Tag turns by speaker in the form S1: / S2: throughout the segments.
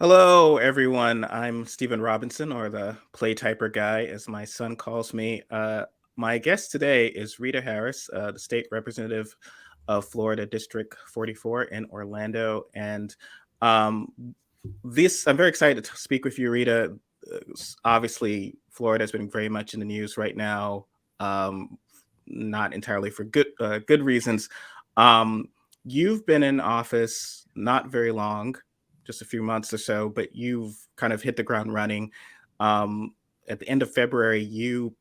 S1: Hello, everyone. I'm Stephen Robinson, or the Play Typer guy, as my son calls me. My guest today is Rita Harris, the state representative of Florida District 44 in Orlando. And um, I'm very excited to speak with you, Rita. Obviously, Florida has been very much in the news right now, um, not entirely for good reasons. Um, you've been in office not very long, just a few months or so, but you've kind of hit the ground running. Um, at the end of February, you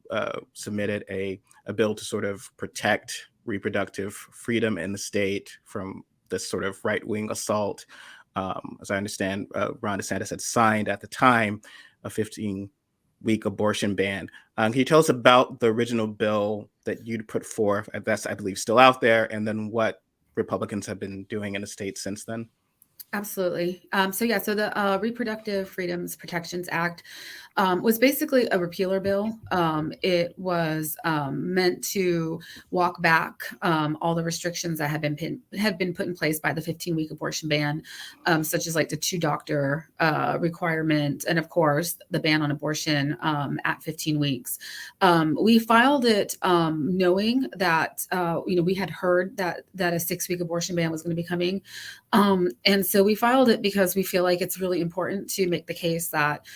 S1: submitted a bill to sort of protect reproductive freedom in the state from this sort of right wing assault. As I understand, Ron DeSantis had signed at the time a 15-week abortion ban. Can you tell us about the original bill that you'd put forth? That's, I believe, still out there, and then what Republicans have been doing in the state since then?
S2: Absolutely. So the Reproductive Freedoms Protections Act was basically a repealer bill. It was meant to walk back all the restrictions that have been put in place by the 15-week abortion ban, such as like the two-doctor requirement, and of course the ban on abortion at 15 weeks. We filed it knowing that we had heard that a 6-week abortion ban was going to be coming, and so we filed it because we feel like it's really important to make the case that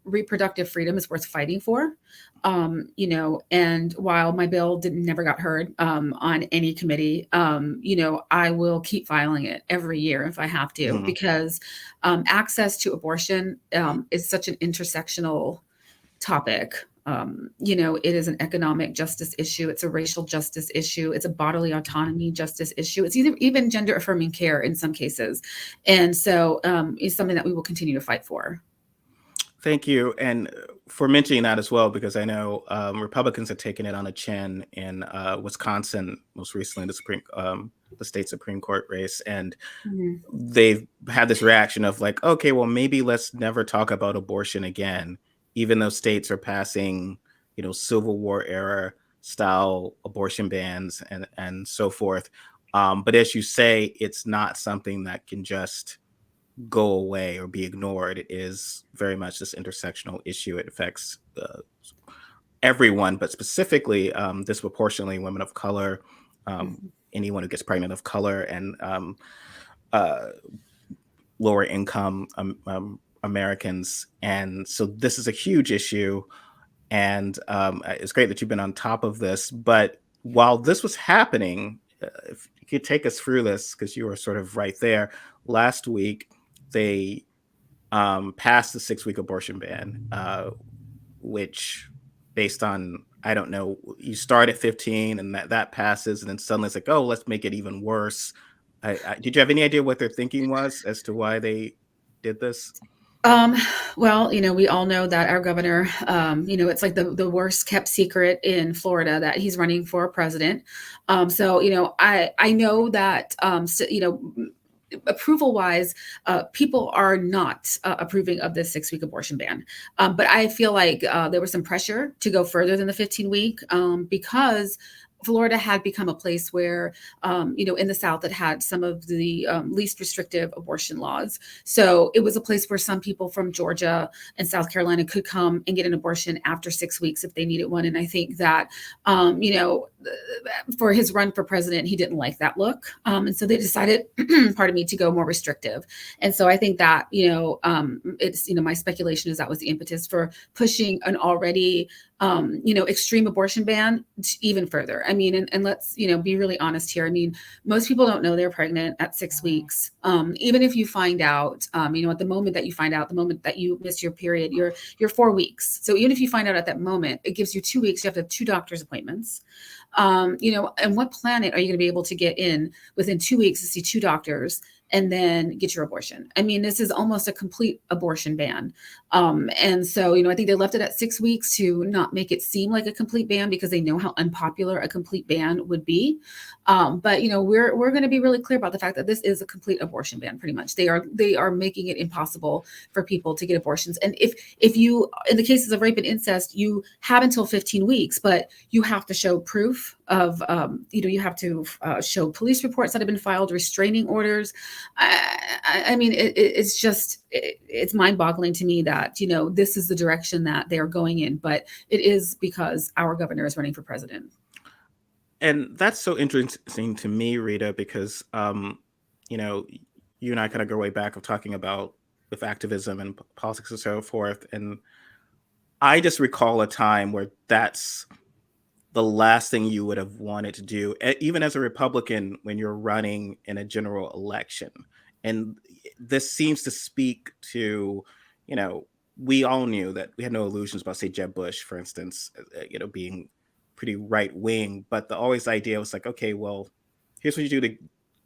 S2: reproductive freedom is worth fighting for. And while my bill never got heard on any committee, I will keep filing it every year if I have to, because access to abortion is such an intersectional topic. It is an economic justice issue. It's a racial justice issue. It's a bodily autonomy justice issue. It's even gender affirming care in some cases. And so it's something that we will continue to fight for.
S1: Thank you. And for mentioning that as well, because I know Republicans have taken it on the chin in Wisconsin, most recently the state Supreme Court race. And they've had this reaction of like, okay, well, maybe let's never talk about abortion again, even though states are passing, Civil War era style abortion bans and so forth. But as you say, it's not something that can just go away or be ignored. It is very much this intersectional issue. It affects everyone, but specifically disproportionately women of color, anyone who gets pregnant of color, and lower income Americans. And so this is a huge issue. And it's great that you've been on top of this. But while this was happening, if you could take us through this, because you were sort of right there. Last week, they passed the 6-week abortion ban, which, based on, I don't know, you start at 15 and that passes, and then suddenly it's like, oh, let's make it even worse. Did you have any idea what their thinking was as to why they did this?
S2: Well, we all know that our governor, it's like the worst kept secret in Florida that he's running for president. I know that, approval wise, people are not approving of this 6-week abortion ban. But I feel like there was some pressure to go further than the 15-week because Florida had become a place where, in the South, it had some of the least restrictive abortion laws. So it was a place where some people from Georgia and South Carolina could come and get an abortion after 6 weeks if they needed one. And I think that, for his run for president, he didn't like that look. And so they decided, pardon me, to go more restrictive. And so I think that, it's, my speculation is that was the impetus for pushing an already extreme abortion ban even further. I mean, and let's, be really honest here. I mean, most people don't know they're pregnant at 6 weeks. Even if you find out, at the moment that you find out, the moment that you miss your period, you're 4 weeks. So even if you find out at that moment, it gives you 2 weeks. You have to have 2 doctor's appointments. And what planet are you going to be able to get in within 2 weeks to see 2 doctors and then get your abortion? I mean, this is almost a complete abortion ban. And so, I think they left it at 6 weeks to not make it seem like a complete ban because they know how unpopular a complete ban would be. But we're going to be really clear about the fact that this is a complete abortion ban. Pretty much, they are making it impossible for people to get abortions. And if you, in the cases of rape and incest, you have until 15 weeks, but you have to show proof of, you have to show police reports that have been filed, restraining orders. I mean, it's just, it's mind boggling to me that, this is the direction that they are going in, but it is because our governor is running for president.
S1: And that's so interesting to me, Rita, because you know, you and I kind of go way back of talking about with activism and politics and so forth. And I just recall a time where that's the last thing you would have wanted to do, even as a Republican, when you're running in a general election. And this seems to speak to, you know, we all knew that we had no illusions about, say, Jeb Bush, for instance, being pretty right wing. But the always idea was like, okay, well, here's what you do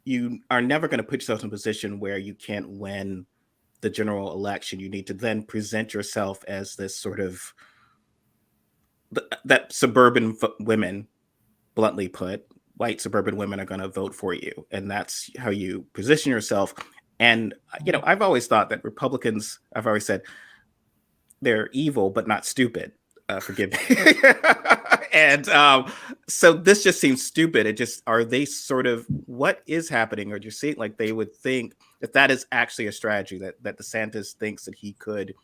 S1: you are never going to put yourself in a position where you can't win the general election. You need to then present yourself as this sort of that suburban women, bluntly put, white suburban women are going to vote for you, and that's how you position yourself. And I've always thought that Republicans, I've always said, they're evil but not stupid. Forgive me. And so this just seems stupid. It just, are they sort of, what is happening? Or do you see like they would think that is actually a strategy that DeSantis thinks that he could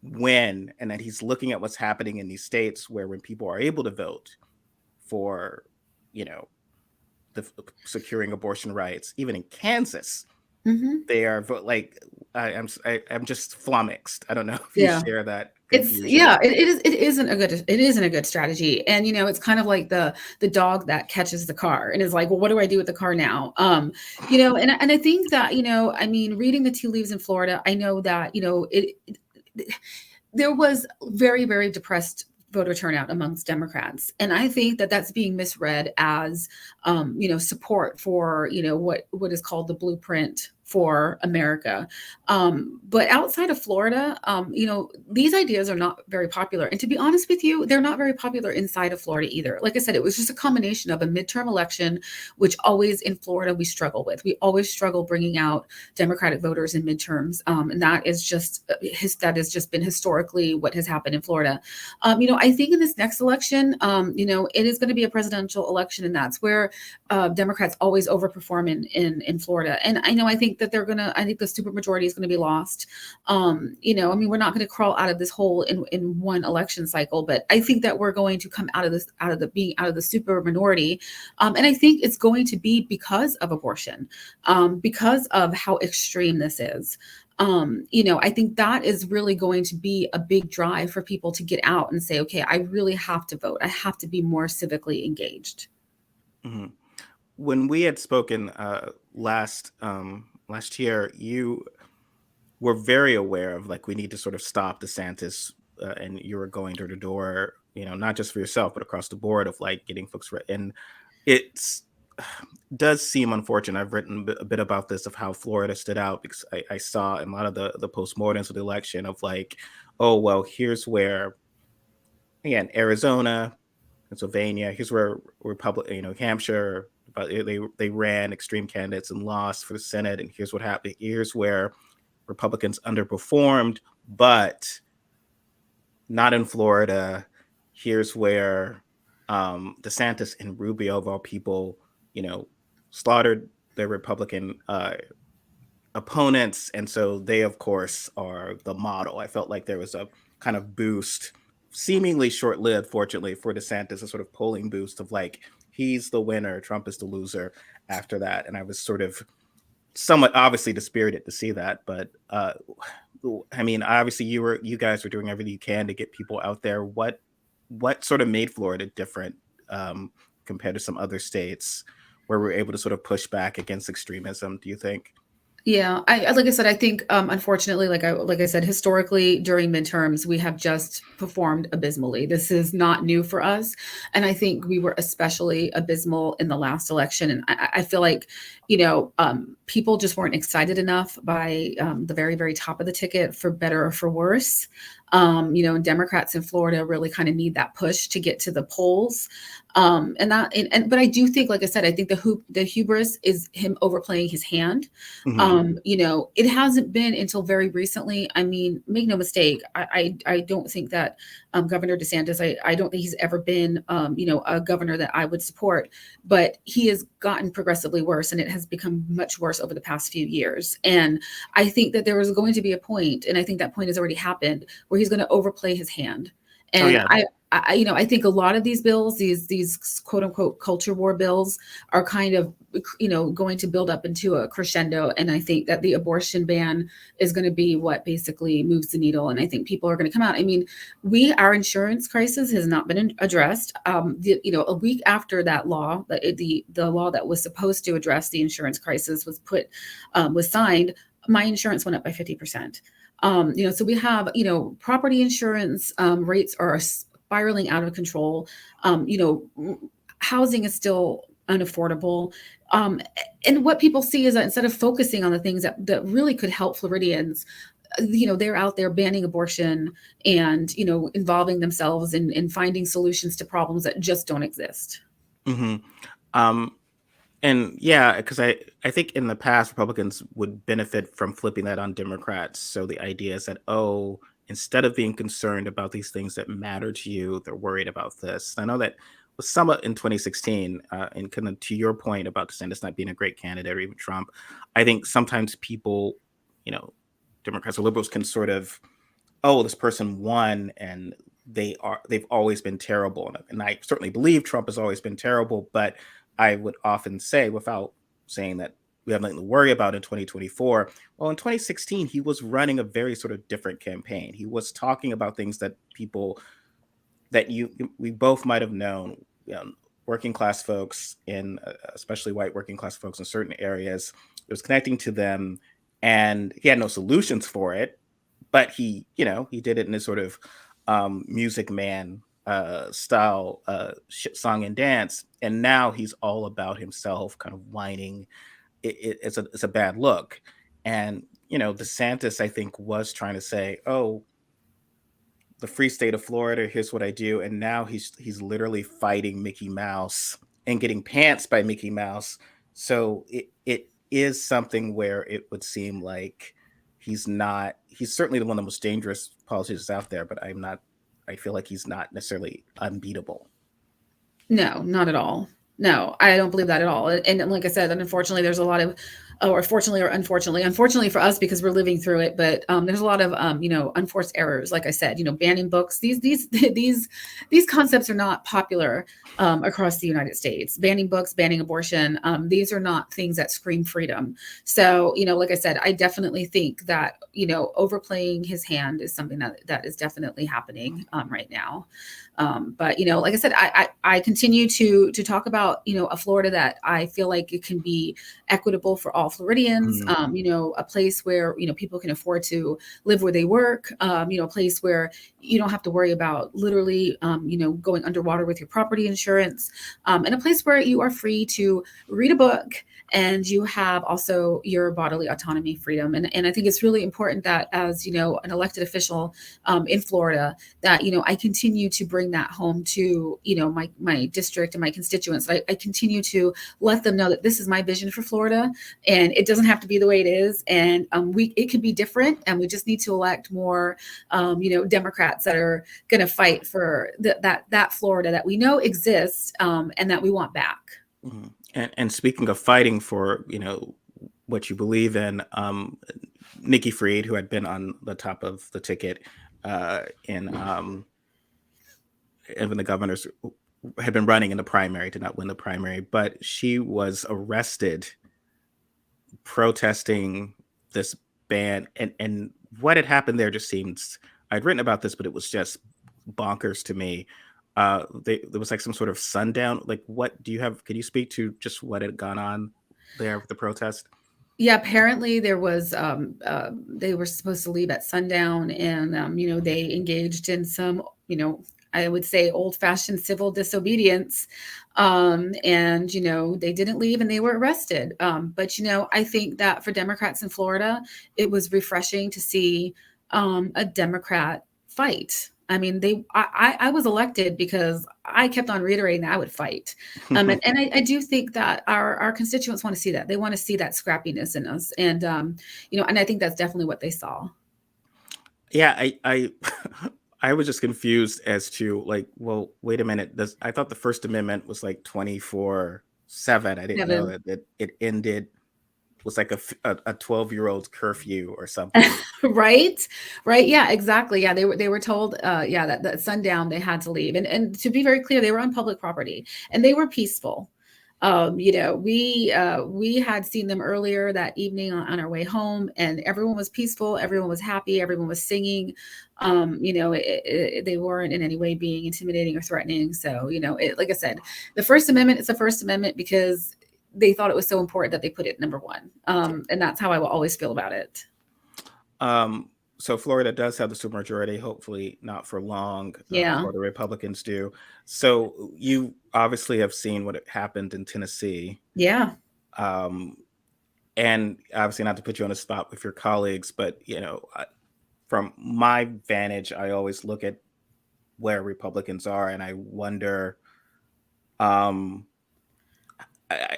S1: win, and that he's looking at what's happening in these states where when people are able to vote for, the securing abortion rights, even in Kansas, they are like, I'm just flummoxed. I don't know if you share that confusion.
S2: It isn't a good strategy. And it's kind of like the dog that catches the car and is like, well, what do I do with the car now? And I think that, I mean, reading the tea leaves in Florida, I know that, there was very, very depressed voter turnout amongst Democrats. And I think that that's being misread as, support for, what is called the blueprint for America. But outside of Florida, these ideas are not very popular. And to be honest with you, they're not very popular inside of Florida either. Like I said, it was just a combination of a midterm election, which always in Florida we struggle with. We always struggle bringing out Democratic voters in midterms. And that has just been historically what has happened in Florida. I think in this next election, it is going to be a presidential election, and that's where Democrats always overperform in Florida. And I think that I think the supermajority is going to be lost. We're not going to crawl out of this hole in one election cycle, but I think that we're going to come out of the super minority. And I think it's going to be because of abortion, because of how extreme this is. I think that is really going to be a big drive for people to get out and say, okay, I really have to vote. I have to be more civically engaged.
S1: Mm-hmm. When we had spoken last year, you were very aware of like, we need to sort of stop DeSantis, and you were going door to door, not just for yourself, but across the board of like getting folks and it's does seem unfortunate. I've written a bit about this, of how Florida stood out, because I saw in a lot of the postmortems of the election of like, oh, well, here's where, again, Arizona, Pennsylvania, here's where Hampshire, but they ran extreme candidates and lost for the Senate, and here's what happened. Here's where Republicans underperformed, but not in Florida. Here's where DeSantis and Rubio, of all people, slaughtered their Republican opponents, and so they, of course, are the model. I felt like there was a kind of boost, seemingly short-lived, fortunately, for DeSantis, a sort of polling boost of like, he's the winner, Trump is the loser after that. And I was sort of somewhat obviously dispirited to see that. But obviously you guys were doing everything you can to get people out there. What sort of made Florida different compared to some other states where we're able to sort of push back against extremism, do you think?
S2: Yeah, like I said, I think unfortunately, like I said, historically during midterms, we have just performed abysmally. This is not new for us, and I think we were especially abysmal in the last election. And I feel like, people just weren't excited enough by the very, very top of the ticket, for better or for worse. Democrats in Florida really kind of need that push to get to the polls. But I do think, like I said, I think the hubris is him overplaying his hand.
S1: Hmm.
S2: It hasn't been until very recently. I mean, make no mistake, I don't think that Governor DeSantis, I don't think he's ever been, a governor that I would support, but he has gotten progressively worse, and it has become much worse over the past few years. And I think that there was going to be a point, and I think that point has already happened, where he's going to overplay his hand.
S1: Oh
S2: And
S1: yeah.
S2: I think a lot of these bills, these quote unquote culture war bills, are kind of, going to build up into a crescendo. And I think that the abortion ban is going to be what basically moves the needle. And I think people are going to come out. I mean, our insurance crisis has not been addressed. A week after that law, the law that was supposed to address the insurance crisis was signed, my insurance went up by 50%. So we have, property insurance rates are spiraling out of control. Housing is still unaffordable. And what people see is that instead of focusing on the things that really could help Floridians, they're out there banning abortion and, involving themselves in finding solutions to problems that just don't exist.
S1: Hmm. Um, and yeah, because I think in the past Republicans would benefit from flipping that on Democrats. So the idea is that, oh, instead of being concerned about these things that matter to you, they're worried about this. I know that was somewhat in 2016, and kind of to your point about DeSantis not being a great candidate or even Trump. I think sometimes people, you know, Democrats or liberals can sort of, oh, this person won and they've always been terrible. And I certainly believe Trump has always been terrible, but I would often say, without saying that we have nothing to worry about in 2024, well, in 2016 he was running a very sort of different campaign. He was talking about things that people that we both might have known, you know, working class folks in, especially white working class folks in certain areas. It was connecting to them, and he had no solutions for it, but he did it in this sort of music man style, song and dance. And now he's all about himself, kind of whining. It's a bad look. And DeSantis, I think, was trying to say, oh, the free state of Florida, here's what I do. And now he's literally fighting Mickey Mouse and getting pants by Mickey Mouse. So it is something where it would seem like he's certainly the one of the most dangerous politicians out there, but I feel like he's not necessarily unbeatable.
S2: No, not at all. No, I don't believe that at all. And like I said, and unfortunately, there's a lot of, or fortunately or unfortunately for us because we're living through it. But there's a lot of unforced errors. Like I said, banning books. These concepts are not popular across the United States. Banning books, banning abortion. These are not things that scream freedom. So like I said, I definitely think that overplaying his hand is something that is definitely happening right now. But like I said, I continue to talk about a Florida that I feel like it can be equitable for all Floridians.
S1: Mhm.
S2: A place where people can afford to live where they work. A place where you don't have to worry about literally going underwater with your property insurance. And a place where you are free to read a book and you have also your bodily autonomy freedom. And I think it's really important that as an elected official in Florida, that I continue to bring that home to my district and my constituents. I continue to let them know that this is my vision for Florida, and it doesn't have to be the way it is, and it could be different, and we just need to elect more Democrats that are going to fight for that Florida that we know exists, and that we want back.
S1: Mhm. And speaking of fighting for what you believe in, Nikki Fried, who had been on the top of the ticket in and when the governors had been running in the primary, did not win the primary, but she was arrested protesting this ban. And what had happened there just seems, I'd written about this, but it was just bonkers to me. There was like some sort of sundown. Like, what do you have? Can you speak to just what had gone on there with the protest?
S2: Yeah, apparently there was they were supposed to leave at sundown, and they engaged in some I would say old-fashioned civil disobedience, and they didn't leave and they were arrested. But I think that for Democrats in Florida, it was refreshing to see a Democrat fight. I mean, I was elected because I kept on reiterating that I would fight. And I do think that our constituents want to see that. They want to see that scrappiness in us. And, and I think that's definitely what they saw.
S1: Yeah, I I was just confused as to like, well, wait a minute. I thought the First Amendment was like 24/7. I didn't know
S2: Kevin.
S1: that it ended was like a 12-year-old curfew or something.
S2: Right, right, yeah, exactly. Yeah, they were told, yeah, that sundown they had to leave. And to be very clear, they were on public property and they were peaceful. We had seen them earlier that evening on our way home, and everyone was peaceful, everyone was happy, everyone was singing. They weren't in any way being intimidating or threatening. So, like I said, the First Amendment is the First Amendment because they thought it was so important that they put it number one. And that's how I will always feel about it.
S1: So Florida does have the supermajority, hopefully not for long.
S2: Yeah.
S1: Florida Republicans do. So you obviously have seen what happened in Tennessee.
S2: Yeah.
S1: Um, and obviously not to put you on the spot with your colleagues, but from my vantage, I always look at where Republicans are, and I wonder. Um,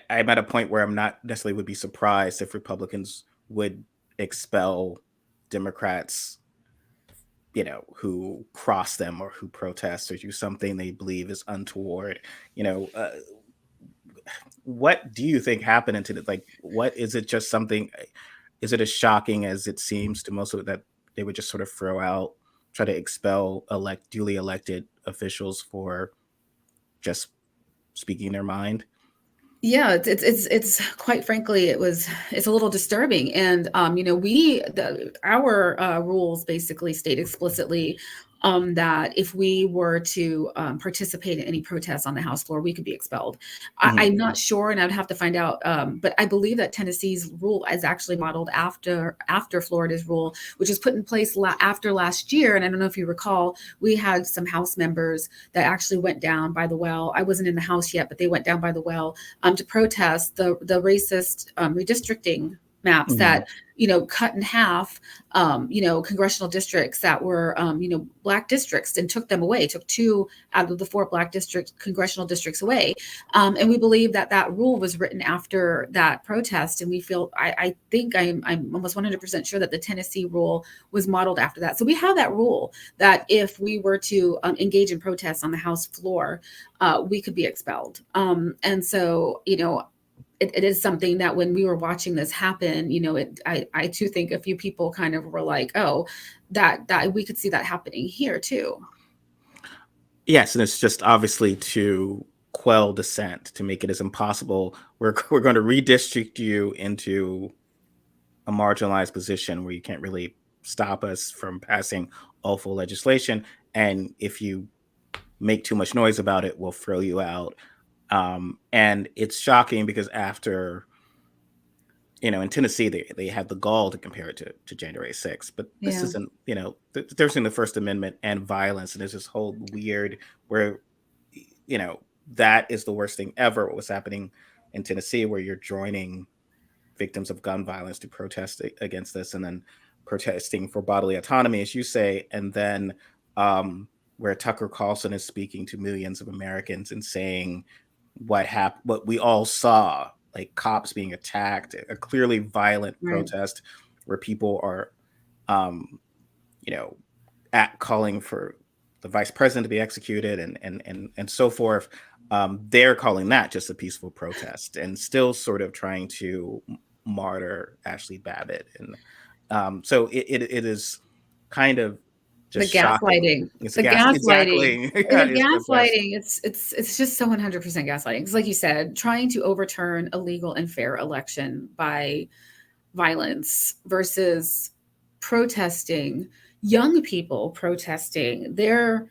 S1: I'm at a point where I'm not necessarily would be surprised if Republicans would expel Democrats, who cross them or who protest or do something they believe is untoward. You know, what do you think happened into it? Like, what is it? Just something? Is it as shocking as it seems to most of it that they would just sort of throw out, try to expel duly elected officials for just speaking their mind?
S2: Yeah, it's quite frankly, it's a little disturbing. And our rules basically state explicitly that if we were to participate in any protests on the House floor, we could be expelled.
S1: Mhm.
S2: I'm not sure, and I'd have to find out. But I believe that Tennessee's rule is actually modeled after Florida's rule, which was put in place after last year. And I don't know if you recall, we had some House members that actually went down by the well. I wasn't in the House yet, but they went down by the well to protest the racist redistricting maps
S1: Mhm.
S2: that cut in half congressional districts that were black districts and took them away, took 2 out of the 4 black congressional districts away. And we believe that that rule was written after that protest, and we feel I think I'm almost 100% sure that the Tennessee rule was modeled after that. So we have that rule that if we were to engage in protests on the House floor, we could be expelled. And so, it is something that when we were watching this happen, I too think a few people kind of were like, oh, that we could see that happening here too.
S1: Yes, and it's just obviously to quell dissent, to make it as impossible. We're going to redistrict you into a marginalized position where you can't really stop us from passing awful legislation. And if you make too much noise about it, we'll throw you out. And it's shocking because after, in Tennessee, they had the gall to compare it to January 6th. But this
S2: Yeah.
S1: isn't, the difference between the First Amendment and violence. And there's this whole weird where, you know, that is the worst thing ever. What was happening in Tennessee, where you're joining victims of gun violence to protest against this, and then protesting for bodily autonomy, as you say, and then where Tucker Carlson is speaking to millions of Americans and saying what happened, what we all saw, like cops being attacked, a clearly violent
S2: Right.
S1: protest where people are, um, you know, at calling for the vice president to be executed and so forth. They're calling that just a peaceful protest and still sort of trying to martyr Ashley Babbitt. And so it is kind of
S2: The
S1: just shocking.
S2: gaslighting,
S1: It's a
S2: the
S1: gas
S2: gaslighting,
S1: exactly.
S2: the
S1: Yeah, it's the best.
S2: gaslighting, it's just so 100% gaslighting. It's like you said, trying to overturn a legal and fair election by violence versus protesting, young people protesting their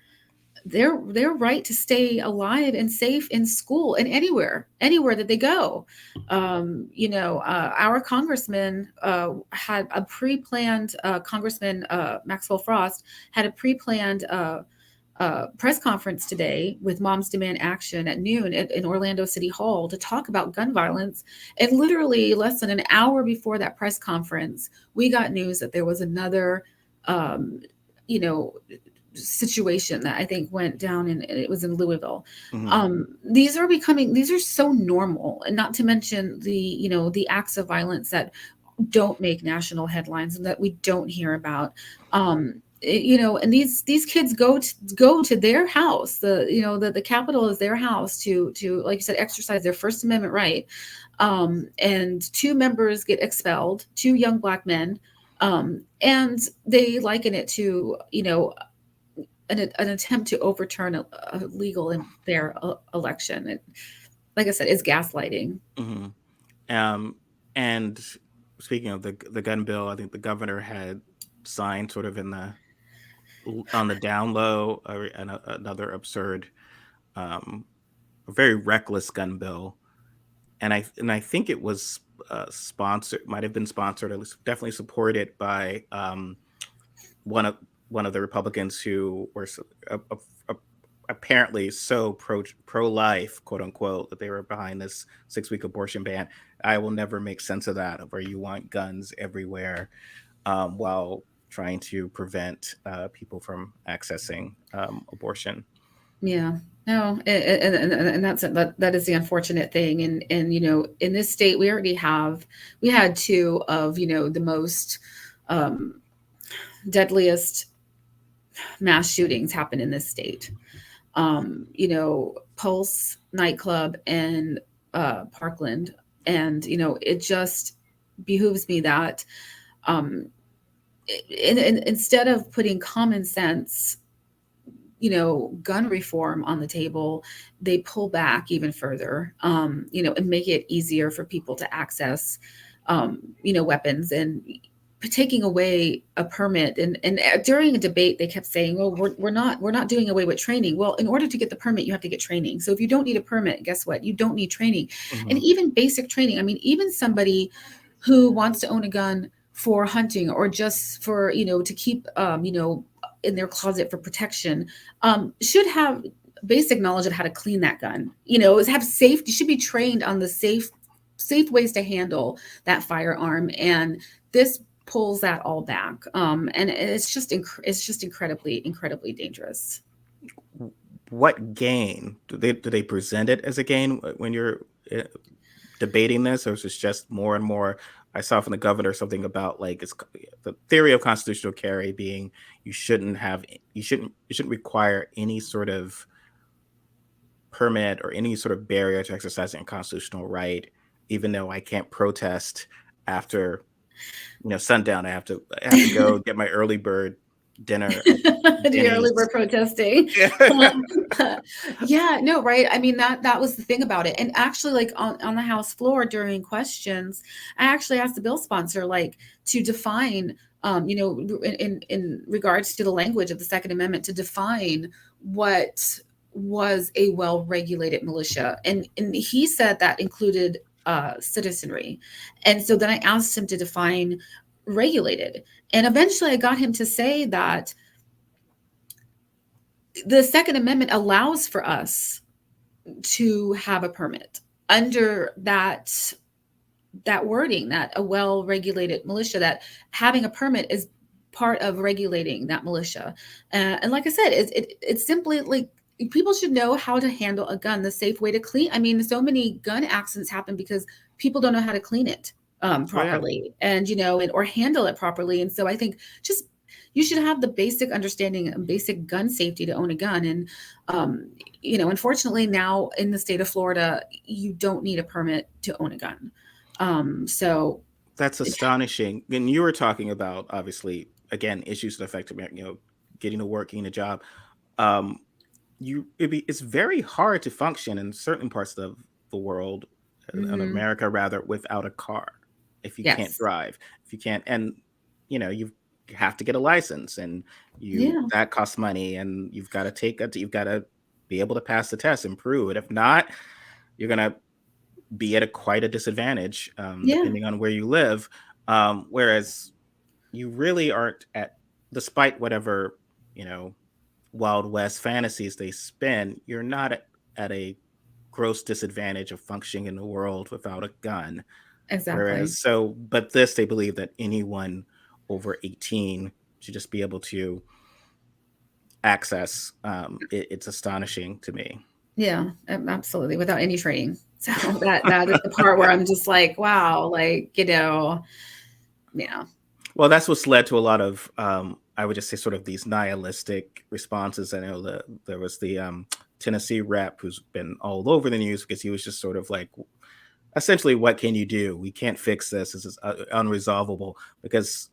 S2: right to stay alive and safe in school and anywhere that they go. Our congressman had a pre-planned Congressman Maxwell Frost had a pre-planned press conference today with Moms Demand Action at noon in Orlando City Hall to talk about gun violence. And literally less than an hour before that press conference, we got news that there was another, um, you know, situation that I think went down, and it was in Louisville.
S1: Hmm.
S2: These are so normal, and not to mention the acts of violence that don't make national headlines and that we don't hear about. And these kids go to their house. The Capitol is their house to, like you said, exercise their First Amendment right. And two members get expelled, two young Black men, and they liken it to an attempt to overturn a legal and fair election. And like I said, it's gaslighting.
S1: Hmm. Um, and speaking of the gun bill, I think the governor had signed sort of in the on the down low another absurd, um, very reckless gun bill, and I think it was sponsored, might have been sponsored, at least definitely supported by one of one of the Republicans who were apparently so pro life, quote unquote, that they were behind this 6 week abortion ban. I will never make sense of that, of where you want guns everywhere, while trying to prevent people from accessing abortion.
S2: Yeah. No, and that is the unfortunate thing. And in this state, we had two of the most um, deadliest mass shootings happen in this state. Pulse nightclub and Parkland, and it just behooves me that um, instead of putting common sense gun reform on the table, they pull back even further, and make it easier for people to access, weapons, and taking away a permit. And during a debate, they kept saying, well, we're not doing away with training. Well, in order to get the permit, you have to get training. So if you don't need a permit, guess what? You don't need training. And
S1: Hmm.
S2: even basic training. I mean, even somebody who wants to own a gun for hunting, or just for, to keep, in their closet for protection, should have basic knowledge of how to clean that gun. Is have safety, should be trained on the safe ways to handle that firearm. And this pulls that all back. And it's just incredibly dangerous.
S1: What gain do they present it as a gain when you're uh, debating this, or is it just more and more? I saw from the governor something about, like, it's the theory of constitutional carry being you shouldn't require any sort of permit or any sort of barrier to exercising a constitutional right, even though I can't protest after sundown. I have to go get my early bird dinner at
S2: The early
S1: Denny's.
S2: bird protesting. Um, yeah, no, right. I mean, that was the thing about it. And actually, like on the House floor during questions, I actually asked the bill sponsor, like, to define, in regards to the language of the Second Amendment, to define what was a well-regulated militia. And he said that included citizenry. And so then I asked him to define regulated. And eventually I got him to say that the Second Amendment allows for us to have a permit under that wording, that a well-regulated militia, that having a permit is part of regulating that militia. And like I said, it's simply like, people should know how to handle a gun, the safe way to clean. I mean, so many gun accidents happen because people don't know how to clean it
S1: Oh yeah.
S2: properly, and or handle it properly. And so I think just you should have the basic understanding and basic gun safety to own a gun. And unfortunately, now in the state of Florida, you don't need a permit to own a gun. So
S1: That's astonishing. And you were talking about, obviously, again, issues that affect getting to work, getting a job. Um, it's very hard to function in certain parts of the world, in
S2: mhm,
S1: America rather, without a car. If you can't
S2: yes,
S1: drive, if you can't, and you have to get a license, and you
S2: yeah,
S1: that costs money, and you've got to be able to pass the test and prove it. If not, you're gonna be at quite a disadvantage,
S2: yeah,
S1: depending on where you live. Whereas you really aren't at, despite whatever you know Wild West fantasies they spin, you're not at a gross disadvantage of functioning in the world without a gun.
S2: exactly.
S1: Whereas, but this, they believe that anyone over 18 should just be able to access. It's astonishing to me.
S2: Yeah, absolutely, without any training. So that is the part where I'm just like, wow, like, yeah.
S1: Well, that's what's led to a lot of, I would just say, sort of these nihilistic responses. I know that there was the Tennessee rep who's been all over the news because he was just sort of like, essentially, what can you do? We can't fix this. This is unresolvable, because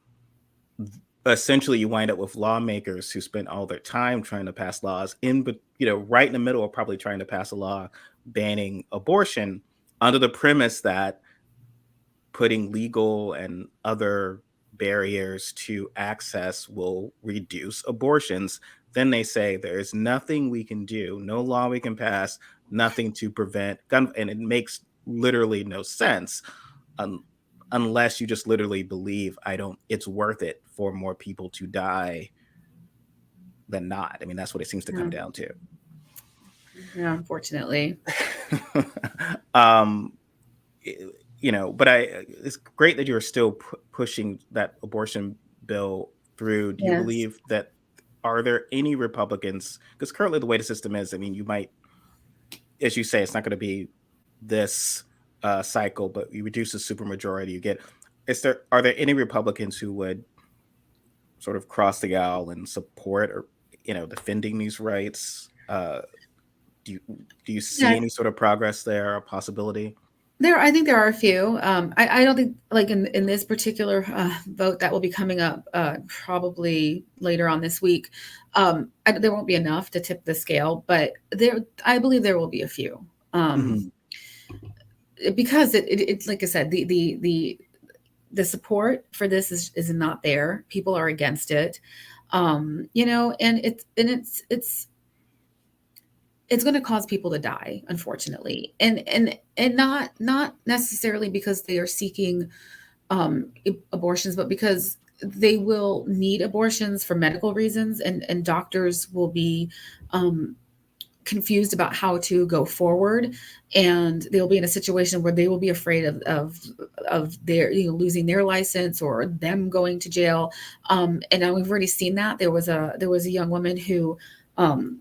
S1: essentially you wind up with lawmakers who spend all their time trying to pass laws but right in the middle of probably trying to pass a law banning abortion, under the premise that putting legal and other barriers to access will reduce abortions. Then they say there is nothing we can do, no law we can pass, nothing to prevent gun. And it makes literally no sense, unless you just literally believe it's worth it for more people to die than not. I mean, that's what it seems to come
S2: Yeah,
S1: down to.
S2: yeah, unfortunately.
S1: um, but it's great that you're still pushing that abortion bill through. Do you
S2: Yes.
S1: believe that, are there any Republicans, because currently the way the system is, I mean, you might, as you say, it's not going to be this cycle, but you reduce the supermajority you get. Are there any Republicans who would sort of cross the aisle and support, or defending these rights? Do you see
S2: Yeah,
S1: any sort of progress there, or possibility?
S2: I think there are a few. I don't think, like, in this particular vote that will be coming up probably later on this week, there won't be enough to tip the scale, but I believe there will be a few.
S1: Mm-hmm.
S2: Because it's like I said, the support for this is not there. People are against it, and it's going to cause people to die, unfortunately, and not necessarily because they are seeking abortions, but because they will need abortions for medical reasons, and doctors will be um, confused about how to go forward, and they'll be in a situation where they will be afraid of their losing their license or them going to jail. And we've already seen that there was a young woman who um,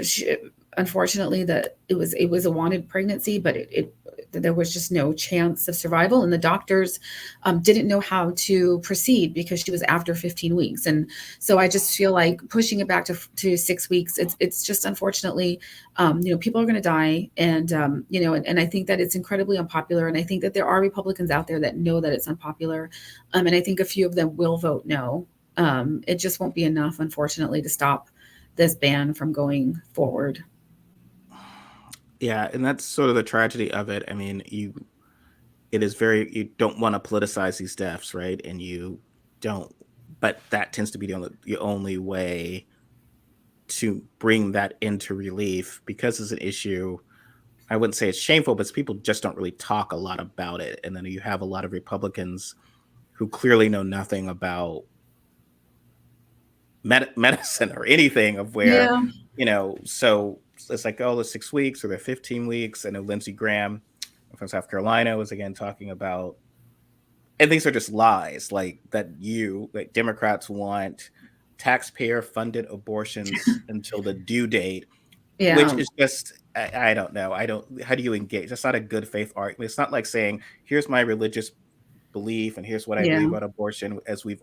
S2: she, unfortunately, that it was a wanted pregnancy, but there was just no chance of survival, and the doctors didn't know how to proceed because she was after 15 weeks. And so I just feel like pushing it back to 6 weeks, it's just, unfortunately, people are going to die, and and I think that it's incredibly unpopular, and I think that there are Republicans out there that know that it's unpopular, and I think a few of them will vote no. It just won't be enough, unfortunately, to stop this ban from going forward.
S1: Yeah, and that's sort of the tragedy of it. I mean, you don't want to politicize these deaths, right? And you don't, but that tends to be the only way to bring that into relief, because it's an issue. I wouldn't say it's shameful, but people just don't really talk a lot about it. And then you have a lot of Republicans who clearly know nothing about medicine or anything, of where,
S2: Yeah,
S1: so it's like, oh, the 6 weeks or the 15 weeks. I know Lindsey Graham from South Carolina was again talking about, and these are just lies, like like Democrats want taxpayer funded abortions until the due date, which
S2: yeah,
S1: is just, I don't know. How do you engage? That's not a good faith argument. It's not like saying, here's my religious belief and here's what I
S2: yeah,
S1: believe about abortion, as we've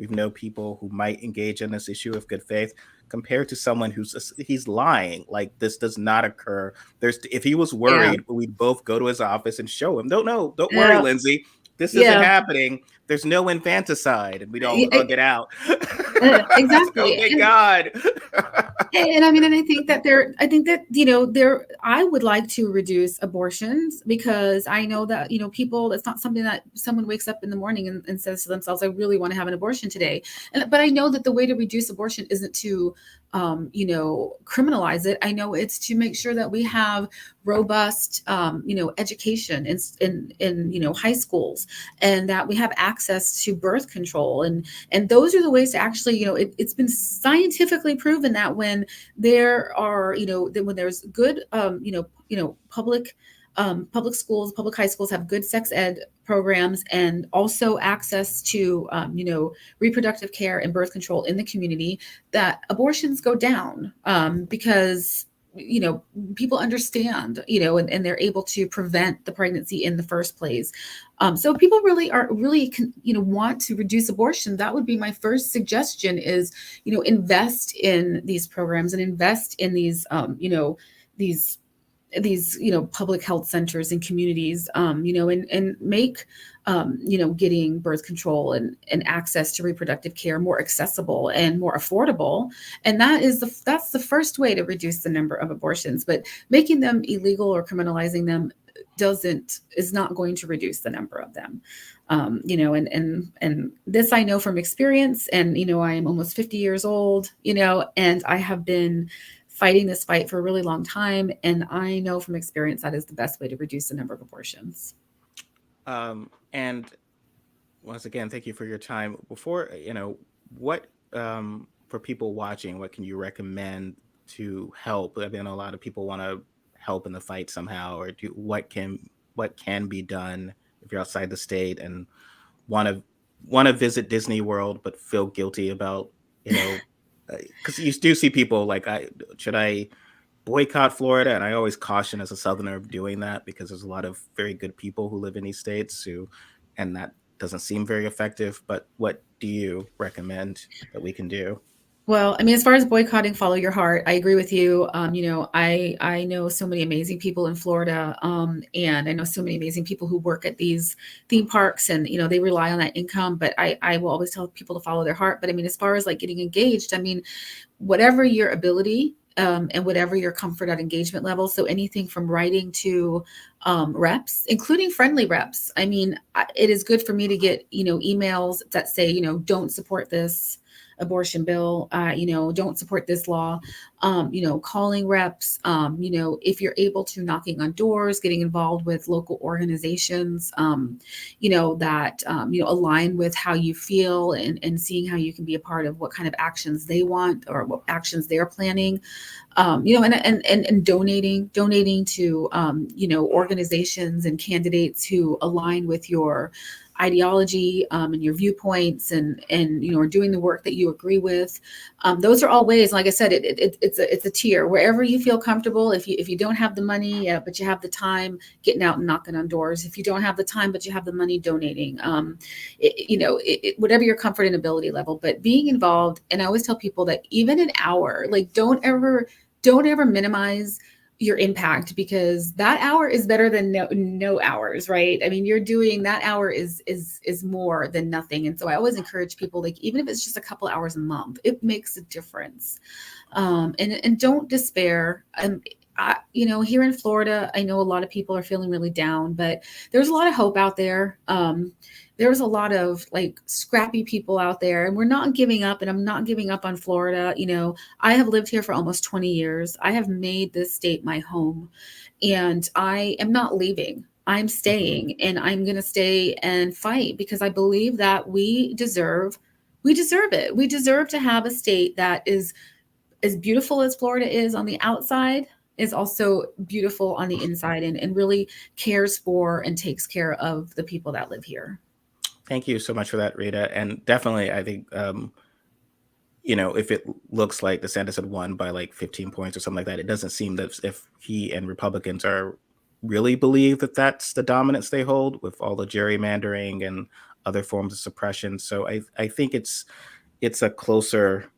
S1: known people who might engage in this issue of good faith, compared to someone he's lying. Like, this does not occur. If he was
S2: yeah,
S1: worried, we'd both go to his office and show him, don't worry,
S2: yeah,
S1: Lindsay, this isn't
S2: yeah.
S1: happening. There's no infanticide. And we'd all
S2: Yeah,
S1: hug it out. It's like, oh,
S2: exactly.
S1: thank God.
S2: And I mean, and I think that, I would like to reduce abortions, because I know that, people, that's not something that someone wakes up in the morning and says to themselves, I really want to have an abortion today. But I know that the way to reduce abortion isn't to, criminalize it. I know it's to make sure that we have robust, education in high schools, and that we have access to birth control. And those are the ways to actually, it's been scientifically proven that when there are, that when there's good, public public schools, public high schools have good sex ed programs and also access to, reproductive care and birth control in the community, that abortions go down, because people understand, and they're able to prevent the pregnancy in the first place. So people want to reduce abortion. That would be my first suggestion: is invest in these programs and invest in these public health centers and communities, and make getting birth control and access to reproductive care more accessible and more affordable. And that's the first way to reduce the number of abortions. But making them illegal or criminalizing them is not going to reduce the number of them. And this I know from experience. And I am almost 50 years old, and I have been fighting this fight for a really long time. And I know from experience that is the best way to reduce the number of abortions.
S1: And once again, thank you for your time. Before, what, for people watching, what can you recommend to help? I mean, a lot of people want to help in the fight somehow, or what can be done if you're outside the state and want to visit Disney World but feel guilty about, because you do see people like, should I boycott Florida? And I always caution as a Southerner of doing that, because there's a lot of very good people who live in these states and that doesn't seem very effective. But what do you recommend that we can do?
S2: Well, I mean, as far as boycotting, follow your heart. I agree with you. I know so many amazing people in Florida, and I know so many amazing people who work at these theme parks, and they rely on that income. But I will always tell people to follow their heart. But I mean, as far as like getting engaged, I mean, whatever your ability, and whatever your comfort at engagement level. So anything from writing to reps, including friendly reps. I mean, it is good for me to get emails that say don't support this abortion bill, don't support this law, calling reps, if you're able to, knocking on doors, getting involved with local organizations, that, align with how you feel, and seeing how you can be a part of what kind of actions they want or what actions they're planning, and donating to, organizations and candidates who align with your ideology, and your viewpoints, and are doing the work that you agree with. Those are all ways. Like I said, it's a tier. Wherever you feel comfortable. If you don't have the money, but you have the time, getting out and knocking on doors. If you don't have the time but you have the money, donating. Whatever your comfort and ability level, but being involved. And I always tell people that even an hour, like don't ever minimize your impact, because that hour is better than no hours, right? I mean, you're doing that hour is more than nothing. And so I always encourage people, like, even if it's just a couple hours a month, it makes a difference. And don't despair. Here in Florida, I know a lot of people are feeling really down, but there's a lot of hope out there. There's a lot of like scrappy people out there, and we're not giving up. And I'm not giving up on Florida. I have lived here for almost 20 years. I have made this state my home, and I am not leaving. I'm staying, and I'm going to stay and fight, because I believe that we deserve it. We deserve to have a state that is as beautiful as Florida is on the outside, is also beautiful on the inside, and really cares for and takes care of the people that live here.
S1: Thank you so much for that, Rita. And definitely, I think, if it looks like DeSantis had won by like 15 points or something like that, it doesn't seem that if he and Republicans are really believe that that's the dominance they hold, with all the gerrymandering and other forms of suppression. So I think it's a closer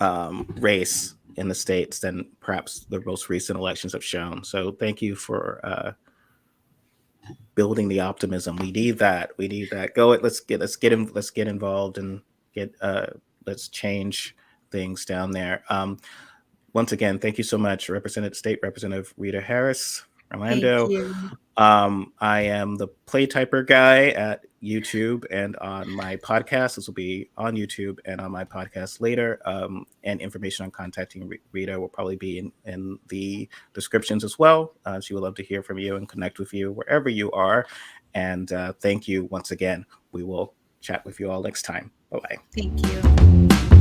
S1: race in the states than perhaps the most recent elections have shown. So thank you for building the optimism. We need that. We need that. Let's get involved and let's change things down there. Once again, thank you so much, State Representative Rita Harris,
S2: Thank
S1: Orlando.
S2: you.
S1: I am the Play Typer guy at YouTube and on my podcast. This will be on YouTube and on my podcast later. And information on contacting Rita will probably be in the descriptions as well. She would love to hear from you and connect with you wherever you are. And thank you once again. We will chat with you all next time. Bye-bye.
S2: Thank you.